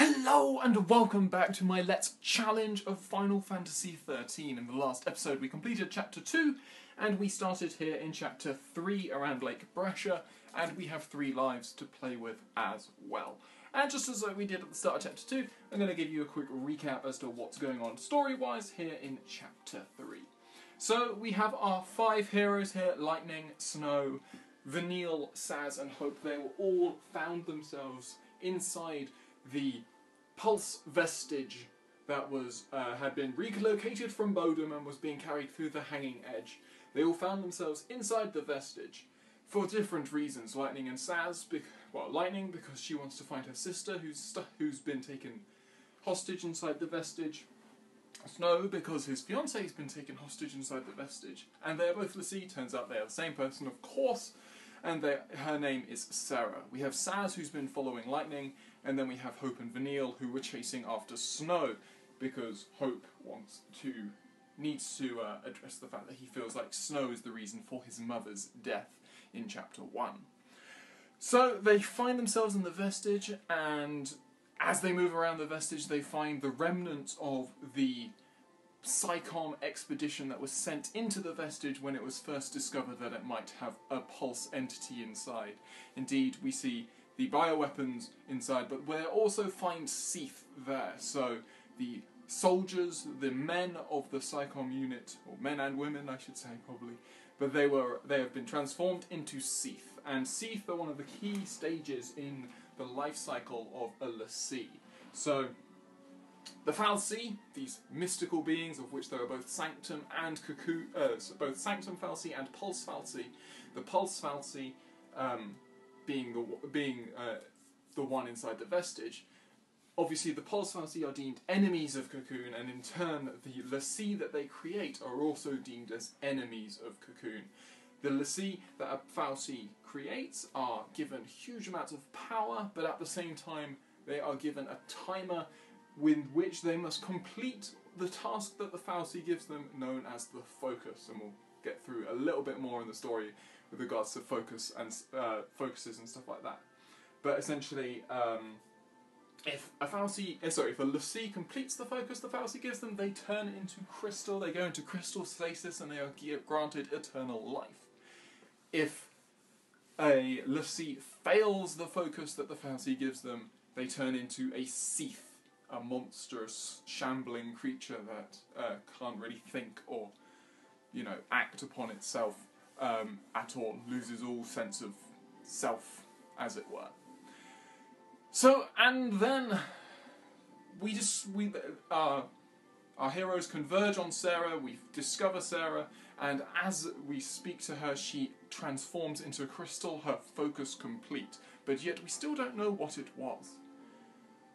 Hello and welcome back to my Let's Challenge of Final Fantasy XIII. In the last episode we completed Chapter 2 and we started here in Chapter 3 around Lake Bresha, and we have 3 lives to play with as well. And just as we did at the start of Chapter 2, I'm going to give you a quick recap as to what's going on story-wise here in Chapter 3. So we have our 5 heroes here: Lightning, Snow, Vanille, Saz and Hope. They were all found themselves inside the pulse vestige that was had been relocated from Bodum and was being carried through the hanging edge. They all found themselves inside the vestige for different reasons. Lightning and Saz, Lightning because she wants to find her sister who's been taken hostage inside the vestige. Snow because his fiance's been taken hostage inside the vestige. And they're both Lassie. Turns out they are the same person, of course. And her name is Sarah. We have Saz, who's been following Lightning, and then we have Hope and Vanille, who were chasing after Snow, because Hope needs to address the fact that he feels like Snow is the reason for his mother's death in Chapter 1. So they find themselves in the vestige, and as they move around the vestige, they find the remnants of the XIII expedition that was sent into the vestige when it was first discovered that it might have a pulse entity inside. Indeed, we see the bioweapons inside, but we also find XIII there. So the soldiers, the men of the XIII unit, or men and women I should say probably, but they have been transformed into XIII. And XIII are one of the key stages in the life cycle of a Lassie. So the fal'Cie, these mystical beings of which there are both Sanctum and both Sanctum fal'Cie and Pulse fal'Cie. The Pulse fal'Cie being the one inside the vestige. Obviously, the Pulse fal'Cie are deemed enemies of Cocoon, and in turn, the Lassie that they create are also deemed as enemies of Cocoon. The Lassie that a fal'Cie creates are given huge amounts of power, but at the same time, they are given a timer with which they must complete the task that the fal'Cie gives them, known as the focus, and we'll get through a little bit more in the story with regards to focus and focuses and stuff like that. But essentially, if a Lassie completes the focus the fal'Cie gives them, they turn into crystal. They go into crystal stasis, and they are granted eternal life. If a Lassie fails the focus that the fal'Cie gives them, they turn into a XIII, a monstrous, shambling creature that can't really think or, act upon itself at all, loses all sense of self, as it were. So, and then our heroes converge on Sarah. We discover Sarah, and as we speak to her, she transforms into a crystal, her focus complete. But yet we still don't know what it was.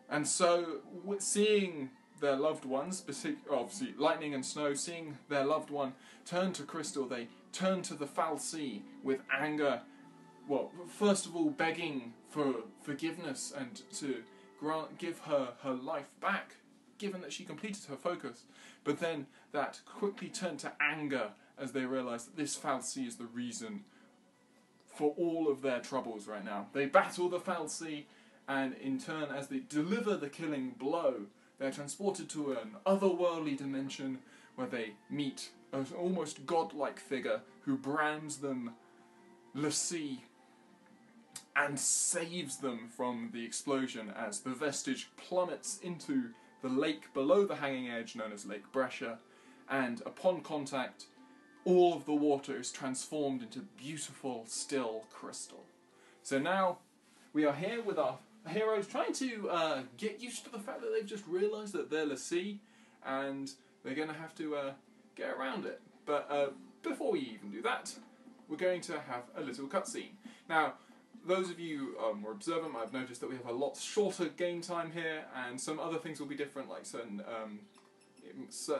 And so, seeing their loved ones, obviously Lightning and Snow, seeing their loved one turn to crystal, they turn to the fal'Cie with anger. Well, first of all, begging for forgiveness and to give her life back, given that she completed her focus. But then that quickly turned to anger as they realised that this fal'Cie is the reason for all of their troubles right now. They battle the fal'Cie, and in turn, as they deliver the killing blow, they're transported to an otherworldly dimension where they meet an almost godlike figure who brands them Lassie and saves them from the explosion as the vestige plummets into the lake below the hanging edge known as Lake Bresha, and upon contact, all of the water is transformed into beautiful, still crystal. So now we are here with our heroes trying to get used to the fact that they've just realised that they're Lassie, and they're going to have to get around it. But before we even do that, we're going to have a little cutscene. Now, those of you who are observant might have noticed that we have a lot shorter game time here, and some other things will be different, like certain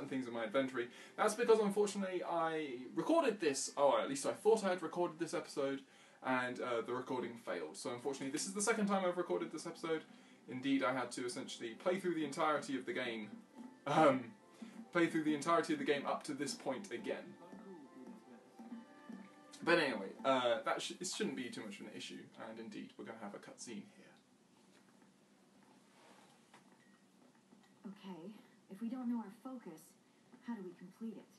things in my inventory. That's because, unfortunately, I recorded this, or at least I thought I had recorded this episode, and the recording failed. So unfortunately, this is the second time I've recorded this episode. Indeed, I had to essentially play through the entirety of the game, up to this point again. But anyway, it shouldn't be too much of an issue, and indeed, we're going to have a cutscene here. we don't know our focus, how do we complete it?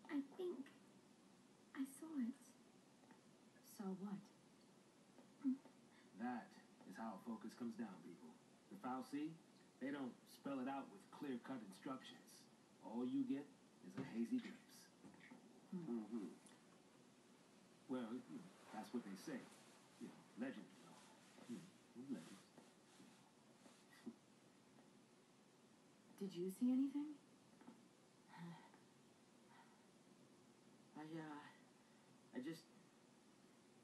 I think I saw it. Saw what? That is how focus comes down, people. The fal'Cie, they don't spell it out with clear-cut instructions. All you get is a hazy glimpse. Mm-hmm. Well, that's what they say. Legends and all. Legends. Did you see anything?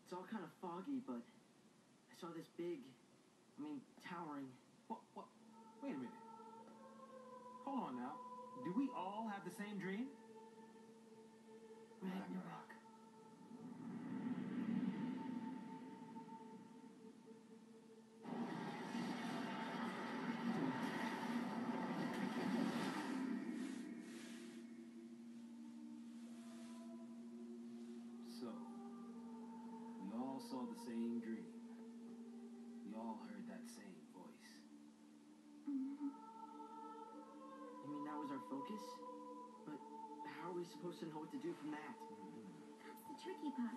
It's all kind of foggy, but I saw this big, towering. What? Wait a minute. Hold on now. Do we all have the same dream? Ragnarok. So, we all saw the same dream. We all heard that same voice. You mean that was our focus? But how are we supposed to know what to do from that? That's the tricky part.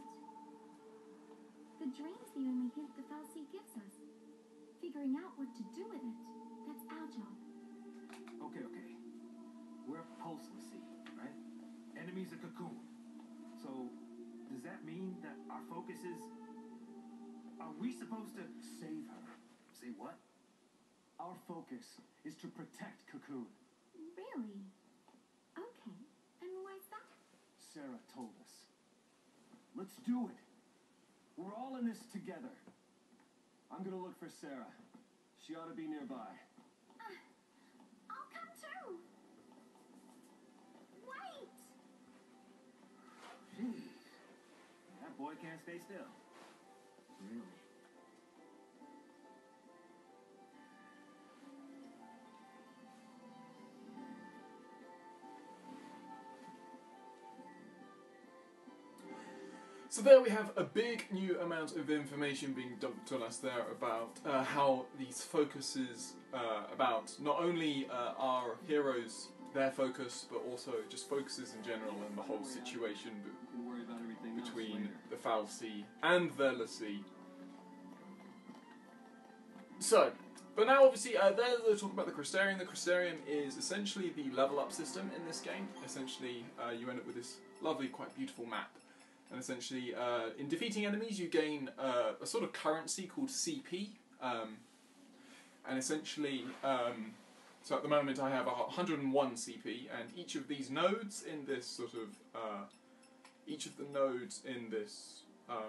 The dream's the only hint the fal'Cie gives us. Figuring out what to do with it, that's our job. Okay. We're pulselessly, right? Enemy's a cocoon. So, does that mean that our focus is... Are we supposed to save her? Say what? Our focus is to protect Cocoon. Really? Okay. And why's that? Sarah told us. Let's do it. We're all in this together. I'm gonna look for Sarah. She ought to be nearby. I'll come too. Wait! Jeez. That boy can't stay still. Really? So there we have a big new amount of information being dumped on us there about how these focuses, about not only our heroes, their focus, but also just focuses in general and the whole situation between the fal'Cie and the l'Cie. So, but now obviously they're talking about the Crystarium. The Crystarium is essentially the level up system in this game. Essentially, you end up with this lovely, quite beautiful map. And essentially, in defeating enemies, you gain a sort of currency called CP. And essentially, so at the moment I have 101 CP, and each of these nodes in this sort of, each of the nodes in this, I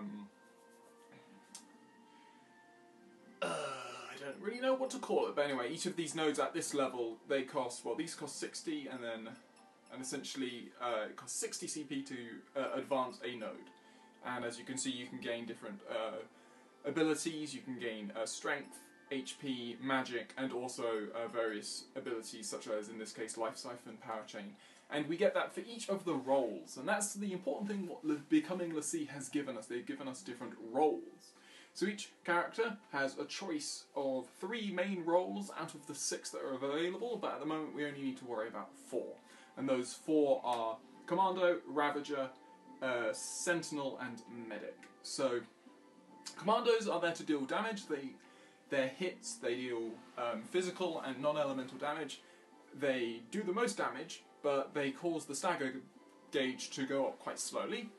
don't really know what to call it, but anyway, each of these nodes at this level, they cost, well, these cost 60, and essentially it costs 60 CP to advance a node. And as you can see, you can gain different abilities. You can gain strength, HP, magic, and also various abilities such as, in this case, life siphon, power chain. And we get that for each of the roles. And that's the important thing what becoming l'Cie has given us. They've given us different roles. So each character has a choice of 3 main roles out of the 6 that are available, but at the moment we only need to worry about 4. And those 4 are Commando, Ravager, Sentinel, and Medic. So, Commandos are there to deal damage. Their hits, they deal physical and non-elemental damage. They do the most damage, but they cause the stagger gauge to go up quite slowly.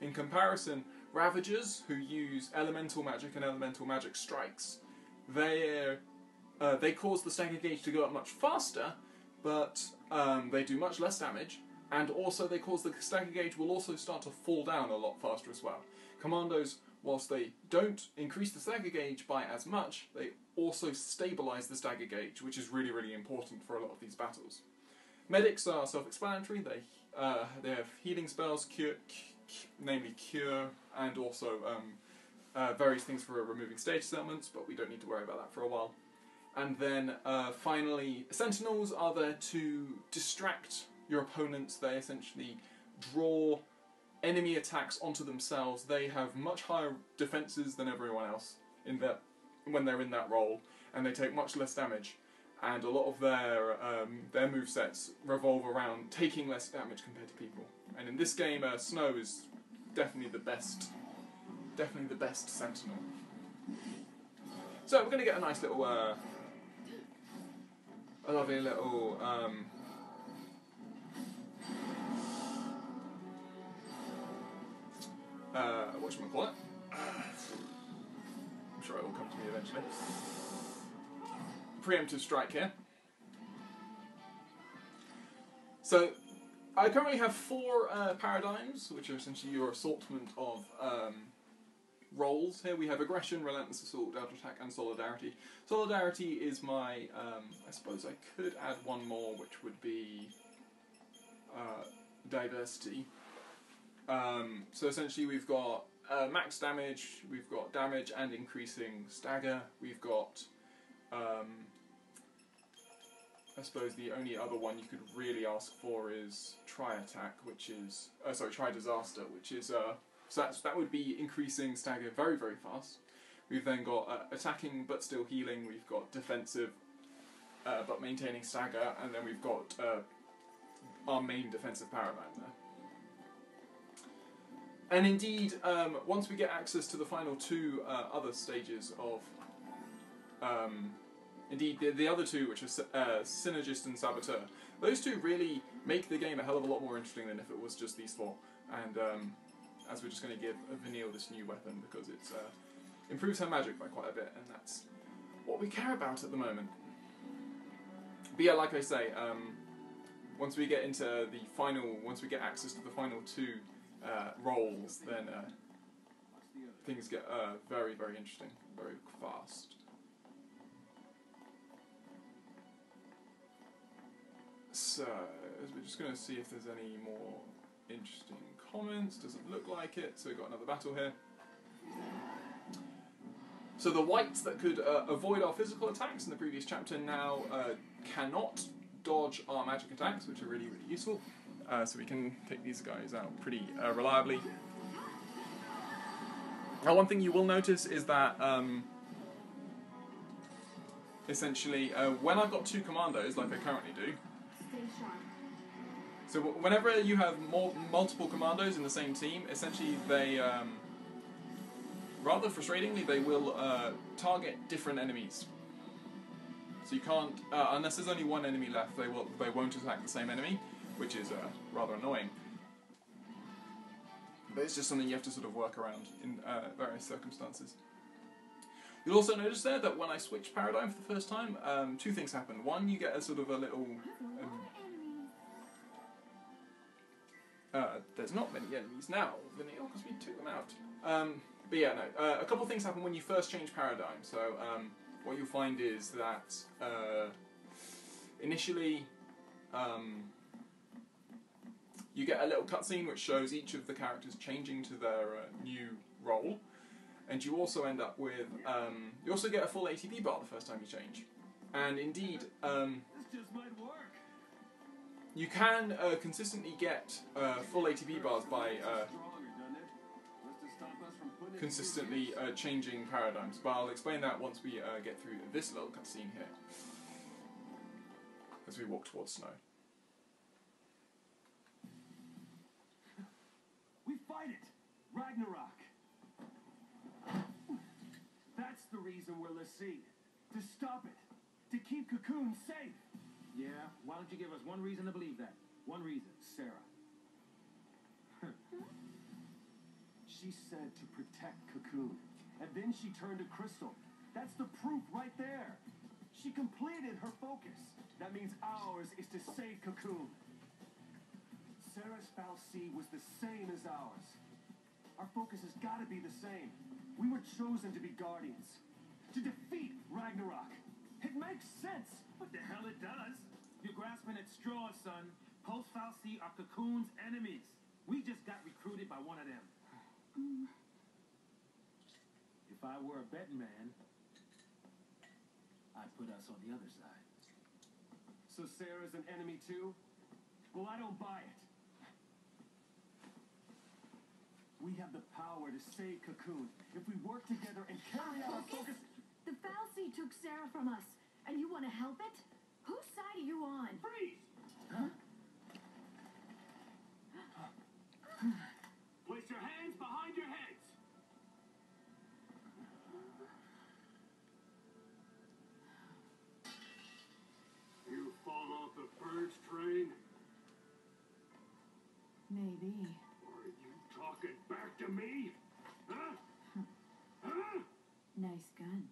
In comparison, Ravagers, who use elemental magic and elemental magic strikes, they cause the stagger gauge to go up much faster, but they do much less damage, and also they cause the stagger gauge will also start to fall down a lot faster as well. Commandos, whilst they don't increase the stagger gauge by as much, they also stabilise the stagger gauge, which is really, really important for a lot of these battles. Medics are self-explanatory. They have healing spells, namely Cure, and also various things for removing status elements, but we don't need to worry about that for a while. And then finally, Sentinels are there to distract your opponents. They essentially draw enemy attacks onto themselves. They have much higher defences than everyone else when they're in that role, and they take much less damage. and a lot of their movesets revolve around taking less damage compared to people. And in this game, Snow is definitely the best Sentinel. So we're going to get a nice little, a lovely little whatchamacallit? I'm sure it will come to me eventually. Preemptive strike here. So, I currently have 4 paradigms, which are essentially your assortment of roles. Here we have aggression, relentless assault, auto attack, and solidarity. Solidarity is my, I suppose I could add one more, which would be diversity. So essentially we've got max damage, we've got damage and increasing stagger, we've got, I suppose the only other one you could really ask for is tri-attack, which is, tri-disaster, which is, so that would be increasing stagger very, very fast. We've then got attacking but still healing, we've got defensive but maintaining stagger, and then we've got our main defensive paradigm there. And indeed, once we get access to the final 2 other stages of... indeed, the other 2, which are Synergist and Saboteur, those 2 really make the game a hell of a lot more interesting than if it was just these 4. And as we're just going to give Vanille this new weapon because it improves her magic by quite a bit, and that's what we care about at the moment. But yeah, like I say, once we get into the final, once we get access to the final 2 roles, then things get very, very interesting, very fast. So, we're just going to see if there's any more interesting comments. Doesn't look like it, so we've got another battle here. So the whites that could avoid our physical attacks in the previous chapter now cannot dodge our magic attacks, which are really, really useful. So we can take these guys out pretty reliably. Now, one thing you will notice is that essentially when I've got 2 commandos, like I currently do, so whenever you have multiple commandos in the same team, essentially they, rather frustratingly, they will target different enemies. So you can't, unless there's only one enemy left, they won't attack the same enemy, which is rather annoying. But it's just something you have to sort of work around in various circumstances. You'll also notice there that when I switch paradigm for the first time, 2 things happen. One, you get a sort of a little... there's not many enemies now, Vanille, because we took them out. But yeah, no. A couple of things happen when you first change paradigm. So what you'll find is that initially you get a little cutscene which shows each of the characters changing to their new role, and you also end up with you also get a full ATB bar the first time you change. And indeed, This just might work. you can consistently get full ATB bars by consistently changing paradigms, but I'll explain that once we get through this little cutscene here, as we walk towards Snow. We fight it! Ragnarok! That's the reason we're Lassie. To stop it. To keep Cocoon safe. Yeah, why don't you give us one reason to believe that? One reason, Sarah. She said to protect Cocoon, and then she turned to Crystal. That's the proof right there. She completed her focus. That means ours is to save Cocoon. Sarah's fal'Cie was the same as ours. Our focus has got to be the same. We were chosen to be guardians. To defeat Ragnarok. It makes sense. What the hell it does? You're grasping at straws, son. Post fal'Cie are Cocoon's enemies. We just got recruited by one of them. If I were a betting man, I'd put us on the other side. So Sarah's an enemy too? Well, I don't buy it. We have the power to save Cocoon if we work together and carry out our focus. The fal'Cie took Sarah from us, and you want to help it? can.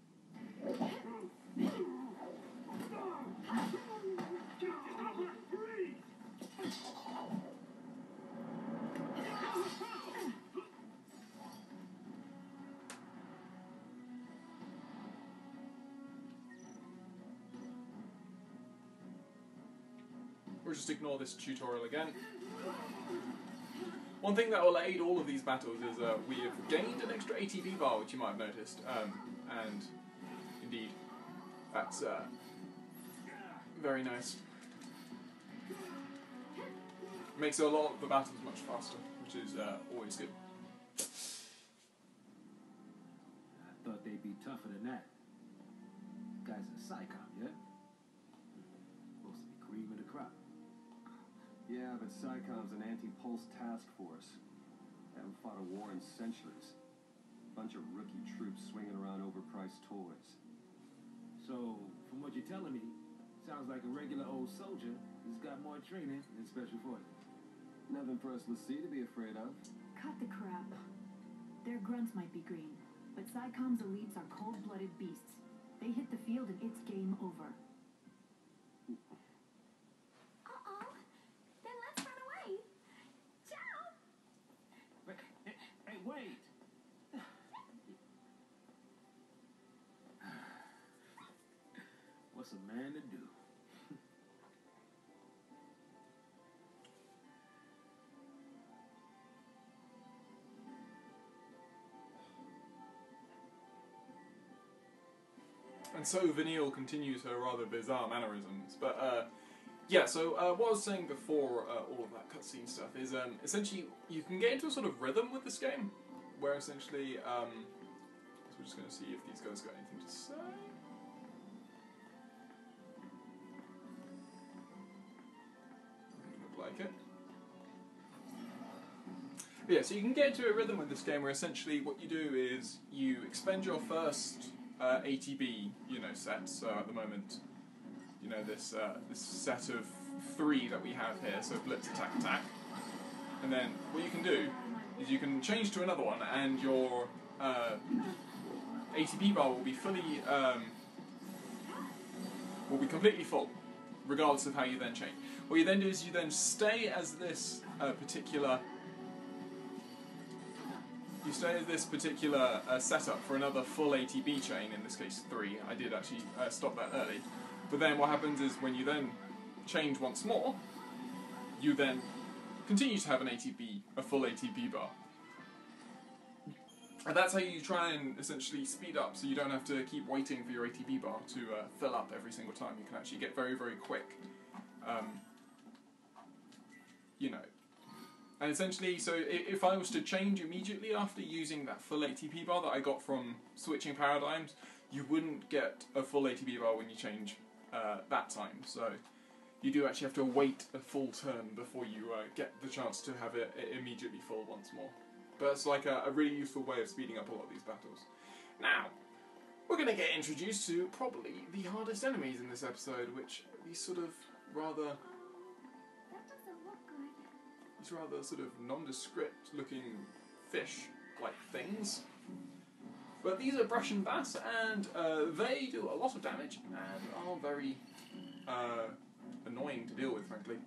We'll just ignore this tutorial again. One thing that will aid all of these battles is we have gained an extra ATB bar, which you might have noticed, and indeed, that's very nice. Makes a lot of the battles much faster, which is always good. I thought they'd be tougher than that. Guys are psychom, yeah? Supposed to be cream of the crop. Yeah, but PSICOM's an anti-pulse task force. Haven't fought a war in centuries. Bunch of rookie troops swinging around overpriced toys. So, from what you're telling me, sounds like a regular old soldier who's got more training than special forces. Nothing for us Lassie to be afraid of. Cut the crap. Their grunts might be green, but PSICOM's elites are cold-blooded beasts. They hit the field and it's game over. Uh-oh. Then let's run away. Ciao. Hey, wait! What's a man to do? And so Vanille continues her rather bizarre mannerisms. But yeah, so what I was saying before all of that cutscene stuff is essentially you can get into a sort of rhythm with this game, where essentially, so we're just going to see if these guys got anything to say. Doesn't look like it. But yeah, so you can get into a rhythm with this game where essentially what you do is you expend your first ATB, set. So at the moment, this set of 3 that we have here. So blitz, attack, attack, and then what you can do is you can change to another one, and your ATB bar will be completely full, regardless of how you then change. What you then do is you then stay as this particular. You stay at this particular setup for another full ATB chain, in this case 3. I did actually stop that early. But then what happens is when you then change once more, you then continue to have a full ATB bar. And that's how you try and essentially speed up, so you don't have to keep waiting for your ATB bar to fill up every single time. You can actually get very, very quick. And essentially, so if I was to change immediately after using that full ATB bar that I got from switching paradigms, you wouldn't get a full ATB bar when you change that time. So you do actually have to wait a full turn before you get the chance to have it immediately full once more. But it's like a really useful way of speeding up a lot of these battles. Now, we're going to get introduced to probably the hardest enemies in this episode, which are these sort of rather... That doesn't look good. These rather sort of nondescript looking fish-like things. But these are Breshan bass, and they do a lot of damage and are very annoying to deal with, frankly.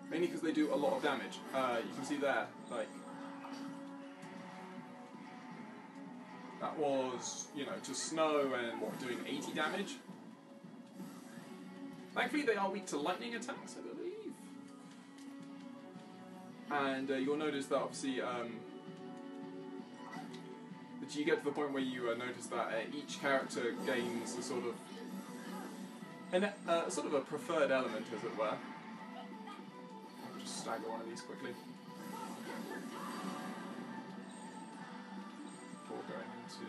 Mainly because they do a lot of damage. You can see there, like, that was, to snow and doing 80 damage. Thankfully, they are weak to lightning attacks, I believe. And you'll notice that obviously, that you get to the point where you notice that each character gains a sort of a preferred element, as it were. I'll just stagger one of these quickly before going into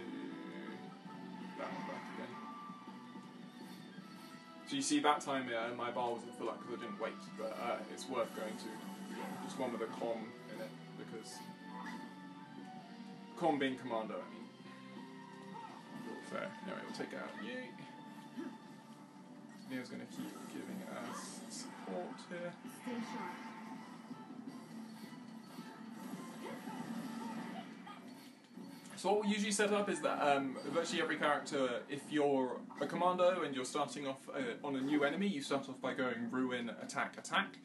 that one back again. So you see, that time my bar wasn't full up because I didn't wait, but it's worth going to. Just one with a com in it, because com being commando, I mean. So anyway, we'll take out you. Neo's going to keep giving us support here. Stay sharp. So what we usually set up is that virtually every character, if you're a commando and you're starting off on a new enemy, you start off by going ruin, attack, attack.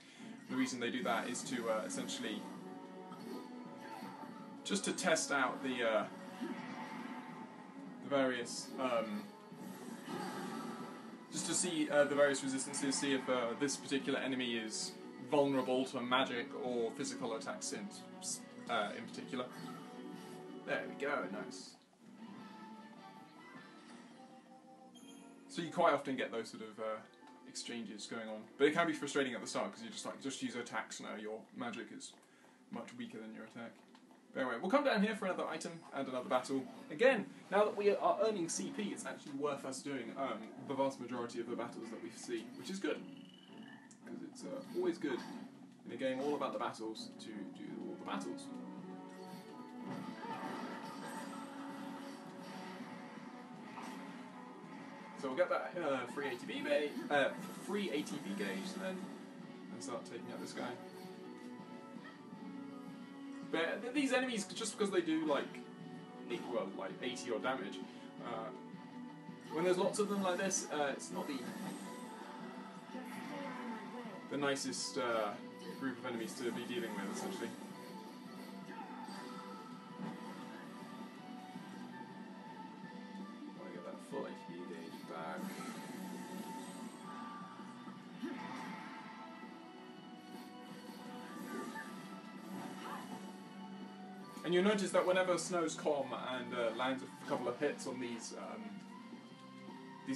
The reason they do that is to essentially just to test out the various just to see the various resistances, see if this particular enemy is vulnerable to magic or physical attacks in particular. There we go, nice. So you quite often get those sort of exchanges going on, but it can be frustrating at the start because you're just like, just use attacks now, your magic is much weaker than your attack. But anyway, we'll come down here for another item and another battle. Again, now that we are earning CP, it's actually worth us doing the vast majority of the battles that we see, which is good. Because it's always good in a game all about the battles to do all the battles. So we'll get that free ATB gauge then, and start taking out this guy. But these enemies, just because they do like 80 odd damage, when there's lots of them like this, it's not the nicest group of enemies to be dealing with, essentially. I want to get that full ATB gauge back. And you'll notice that whenever Snow's calm and lands a couple of hits on these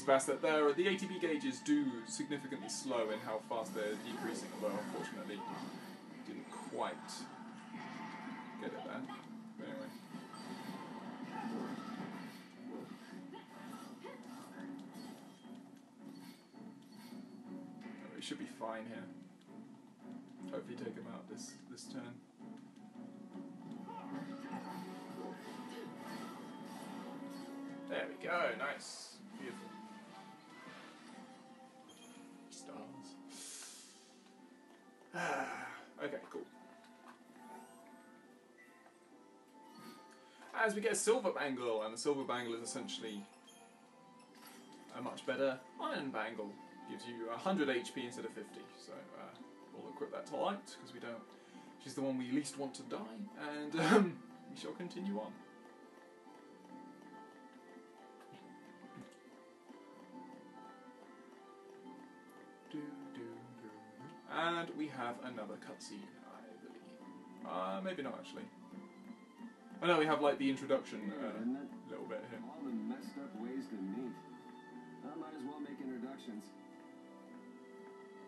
bats, that the ATB gauges do significantly slow in how fast they're decreasing, although unfortunately didn't quite get it there. But anyway. We should be fine here. Hopefully take him out this turn. There we go, nice. Beautiful. Stars. Okay, cool. As we get a silver bangle, and the silver bangle is essentially a much better iron bangle. Gives you 100 HP instead of 50, so we'll equip that to Light, because we don't... She's the one we least want to die, and we shall continue on. And we have another cutscene, I believe. Maybe not actually. Oh no, we have like the introduction little bit here. All the messed up ways to meet. I might as well make introductions.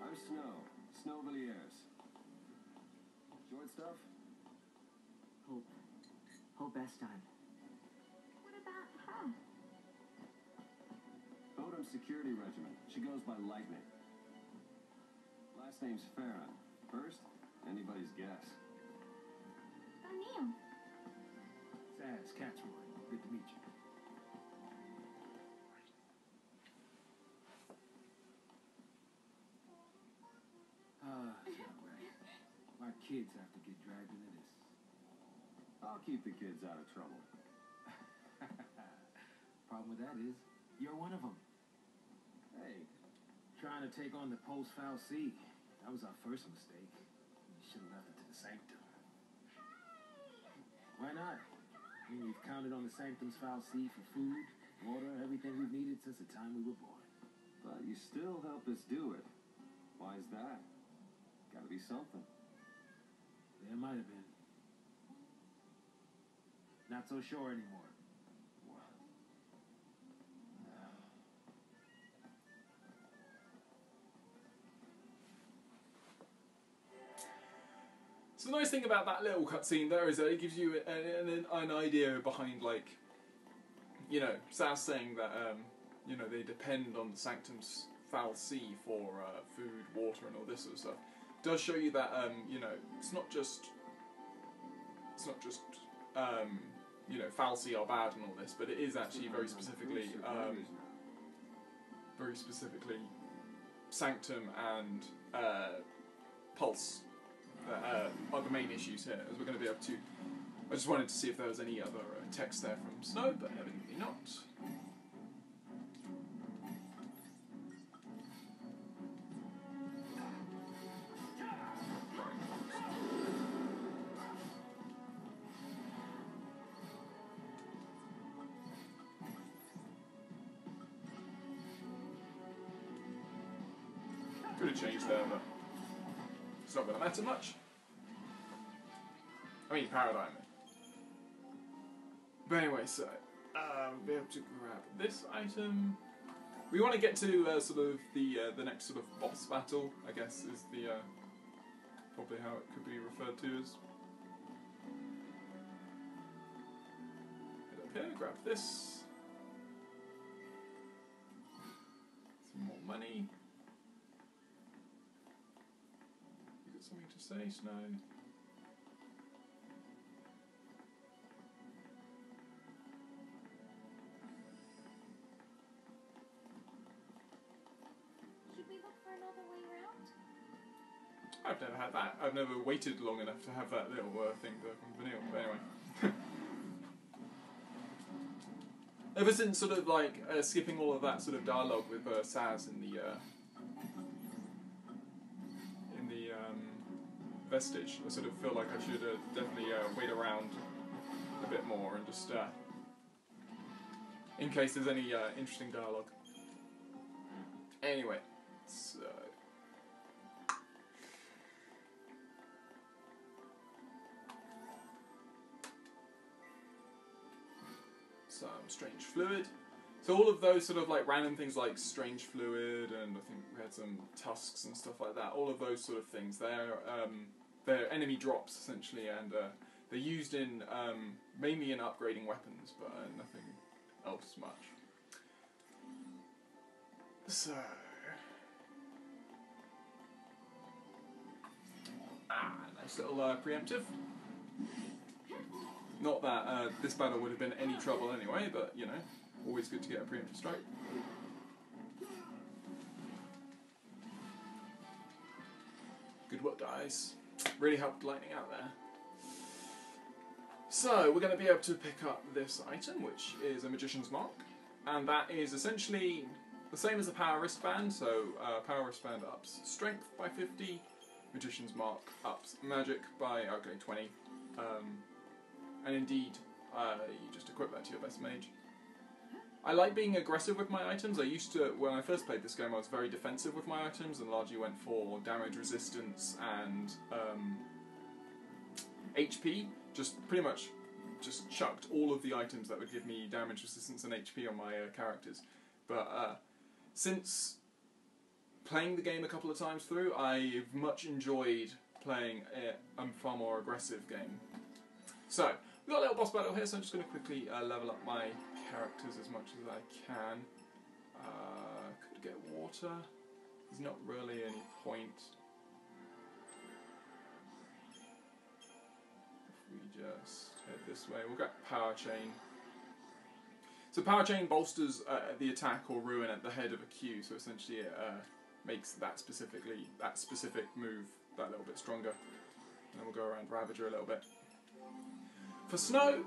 I'm Snow Villiers. Short stuff? Hope Estine. What about her? Odom Security Regiment. She goes by Lightning. Last name's Farron. First, anybody's guess. O'Neill. Saz, Catsroy. Good to meet you. My kids have to get dragged into this. I'll keep the kids out of trouble. Problem with that is, you're one of them. Hey. Trying to take on the post-foul C. That was our first mistake. You should have left it to the Sanctum. Why not? I mean, we've counted on the Sanctum's foul C for food, water, everything we've needed since the time we were born. But you still help us do it. Why is that? Gotta be something. There might have been. Not so sure anymore. So the nice thing about that little cutscene there is that it gives you an idea behind, like, you know, Saz saying that, you know, they depend on the Sanctum's foul sea for food, water, and all this sort of stuff. It does show you that, you know, it's not just, you know, foul sea are bad and all this, but it is actually very specifically Sanctum and Pulse that are the main issues here, as we're going to be able to... I just wanted to see if there was any other text there from Snow, but evidently not. Could have changed there, but it's not going to matter much. I mean, paradigm. But anyway, so we'll be able to grab this item. We want to get to sort of the next sort of boss battle, I guess, is the probably how it could be referred to as. Head up here, grab this. Some more money. You got something to say, Snow? I've never had that. I've never waited long enough to have that little thing from vanilla. But anyway. Ever since sort of like skipping all of that sort of dialogue with Saz in the Vestige, I sort of feel like I should definitely wait around a bit more and just in case there's any interesting dialogue. Anyway, so. Some strange fluid. So all of those sort of like random things like strange fluid, and I think we had some tusks and stuff like that. All of those sort of things, they're enemy drops essentially, and they're used in mainly in upgrading weapons, but nothing else much. So nice little preemptive. Not that this battle would have been any trouble anyway, but, you know, always good to get a preemptive strike. Good work, guys. Really helped lightning out there. So, we're going to be able to pick up this item, which is a Magician's Mark. And that is essentially the same as a Power Wristband. So, Power Wristband ups Strength by 50. Magician's Mark ups Magic by, 20. And indeed, you just equip that to your best mage. I like being aggressive with my items. I used to, when I first played this game, I was very defensive with my items and largely went for damage resistance and HP. Just pretty much just chucked all of the items that would give me damage resistance and HP on my characters. But since playing the game a couple of times through, I've much enjoyed playing a far more aggressive game. So, we've got a little boss battle here, so I'm just going to quickly level up my characters as much as I can. Could get water. There's not really any point. If we just head this way, we'll get Power Chain. So Power Chain bolsters the attack or ruin at the head of a queue, so essentially it makes that specific move that little bit stronger. And then we'll go around Ravager a little bit. For Snow,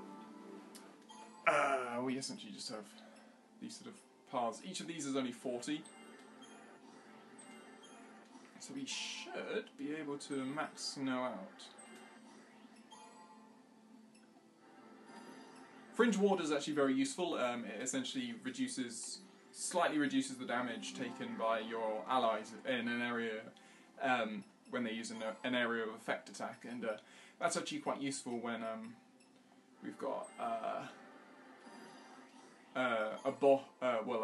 we essentially just have these sort of paths. Each of these is only 40. So we should be able to max Snow out. Fringe Ward is actually very useful. It essentially slightly reduces the damage taken by your allies in an area when they use an area of effect attack, and that's actually quite useful when we've got a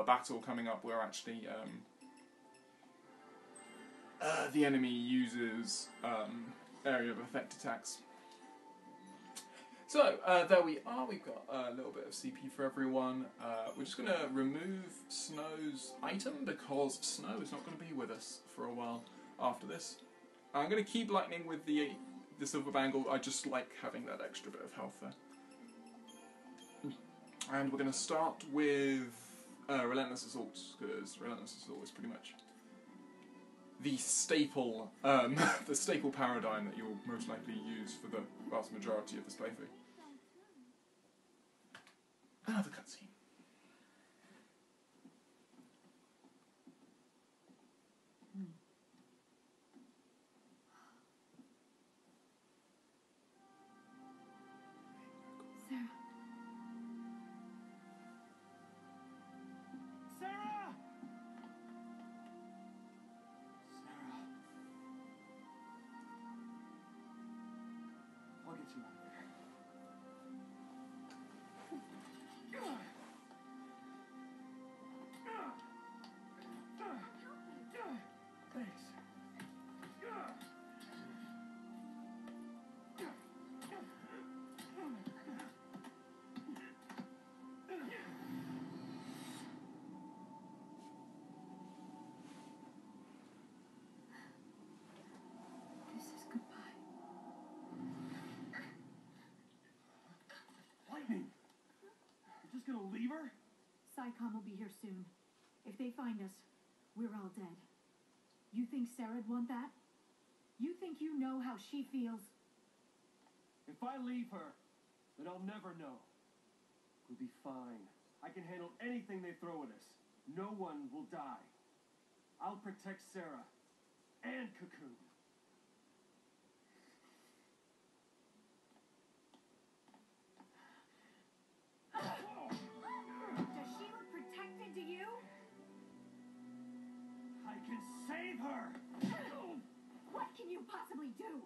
battle coming up where actually the enemy uses area of effect attacks. So there we are. We've got a little bit of CP for everyone. We're just going to remove Snow's item because Snow is not going to be with us for a while after this. I'm going to keep lightning with the silver bangle. I just like having that extra bit of health there. And we're going to start with Relentless Assault, because Relentless Assault is pretty much the staple paradigm that you'll most likely use for the vast majority of this playthrough. Another cutscene. Sarah. Sarah! I'll get you out of there. Thanks. This is goodbye. Lightning! You're just gonna leave her? SciComm will be here soon. If they find us, we're all dead. You think Sarah'd want that? You think you know how she feels? If I leave her, then I'll never know. We'll be fine. I can handle anything they throw at us. No one will die. I'll protect Sarah and Cocoon. Does she look protected to you? I can save her! What can you possibly do?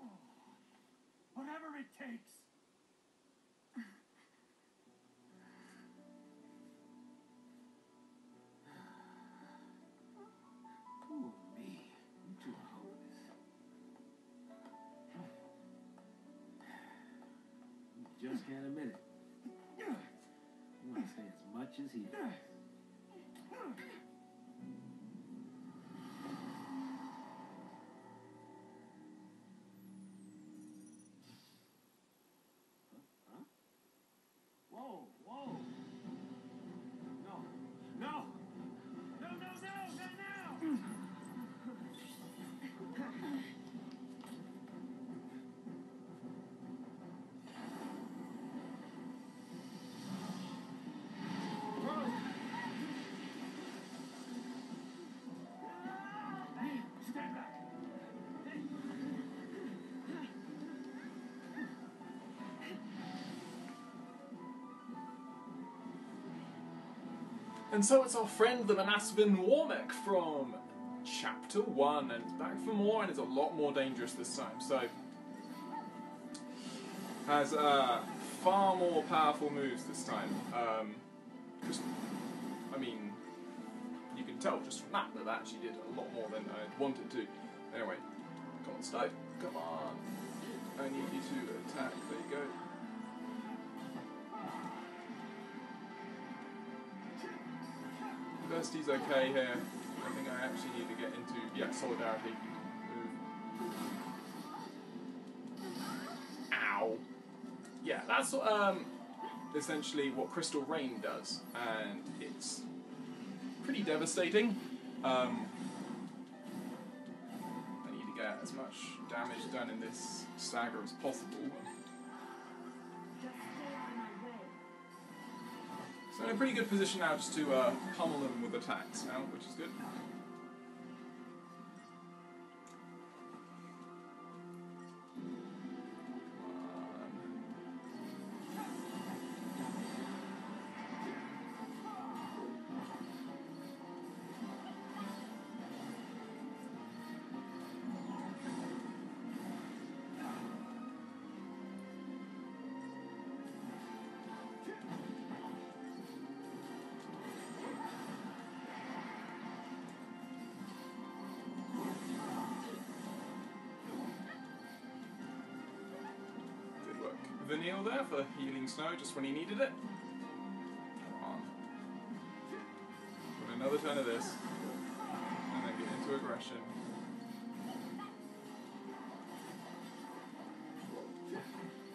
Whatever it takes. Ooh, me. You two are hopeless. You just can't admit it. You want to say as much as he does. Whoa, whoa. No, no. No, no, no, not now. Hey, stand back. And so it's our friend the Manasvin Warmech from Chapter 1, and it's back for more, and it's a lot more dangerous this time. So, has far more powerful moves this time. I mean, you can tell just from that actually did a lot more than I wanted to. Anyway, come on, Stove, come on. I need you to attack. There you go. University's okay here. I think I actually need to get into, solidarity. Move. Ow. Yeah, that's essentially what Crystal Rain does, and it's pretty devastating. I need to get as much damage done in this stagger as possible. Just stay out of my way. So in a pretty good position now just to pummel them with attacks now, which is good. Vanille there for healing Snow just when he needed it. Come on. Put another turn of this. And then get into aggression.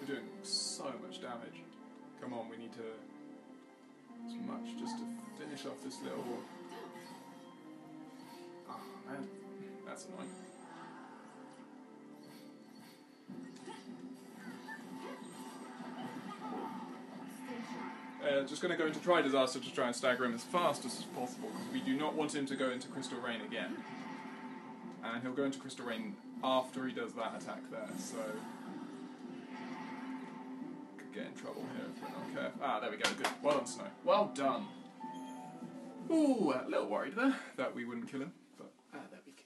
We're doing so much damage. Come on, we need to... as much just to finish off this little... Oh man, that's annoying. just going to go into Try Disaster to try and stagger him as fast as possible, because we do not want him to go into Crystal Rain again. And he'll go into Crystal Rain after he does that attack there, so... Could get in trouble here if we're not careful. Ah, there we go, good. Well done, Snow. Well done. Ooh, a little worried there that we wouldn't kill him, but there we go.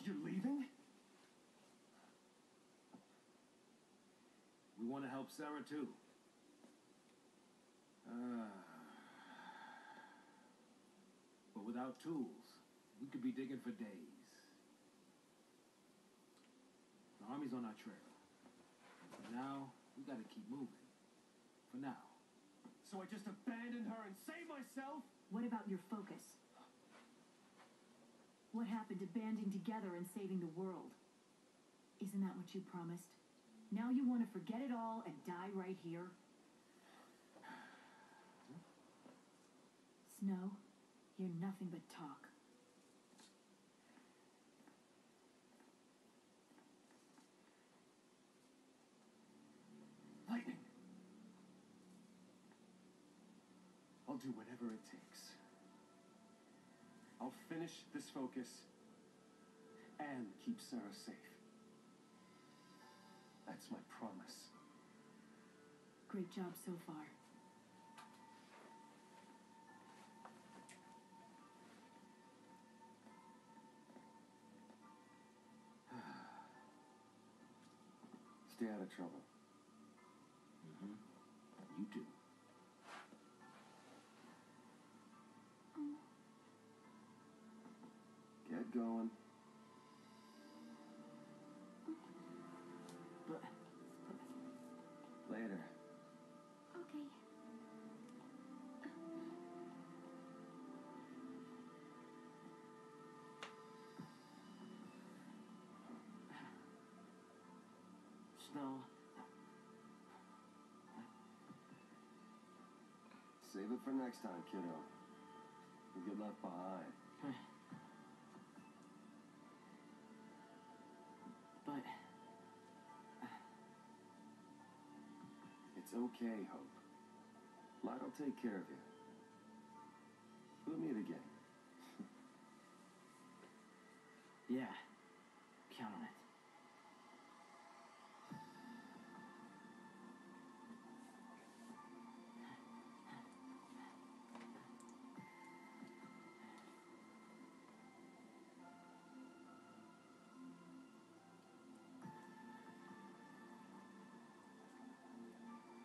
You're leaving? We want to help Sarah too. But without tools, we could be digging for days. The army's on our trail. For now, we gotta keep moving. For now. So I just abandoned her and saved myself? What about your focus? What happened to banding together and saving the world? Isn't that what you promised? Now you want to forget it all and die right here? Snow, you're nothing but talk. Lightning. I'll do whatever it takes. I'll finish this focus and keep Sarah safe. That's my promise. Great job so far. Stay out of trouble. You do. Get going. Later. Okay. Snow. Save it for next time, kiddo. You'll get left behind. But It's okay, Hope. Light will take care of you. We'll meet again. yeah, count on it.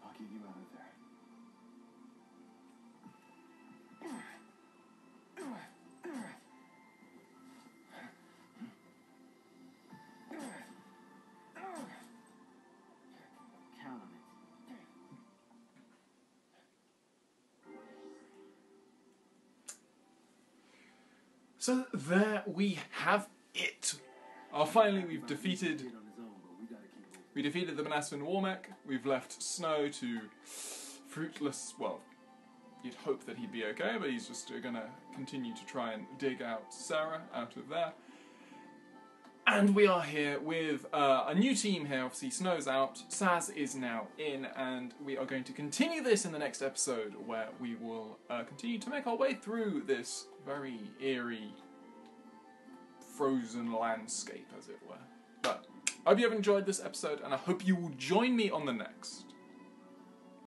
I'll get you out of there. Count on it. So there we have it. Finally, we've defeated... On his own, but we gotta keep moving. We defeated the Manasvin Warmech. We've left Snow to fruitless... Well, you'd hope that he'd be okay, but he's just going to continue to try and dig out Sarah out of there. And we are here with a new team here. Obviously, Snow's out, Saz is now in, and we are going to continue this in the next episode, where we will continue to make our way through this very eerie, frozen landscape, as it were. But I hope you have enjoyed this episode, and I hope you will join me on the next.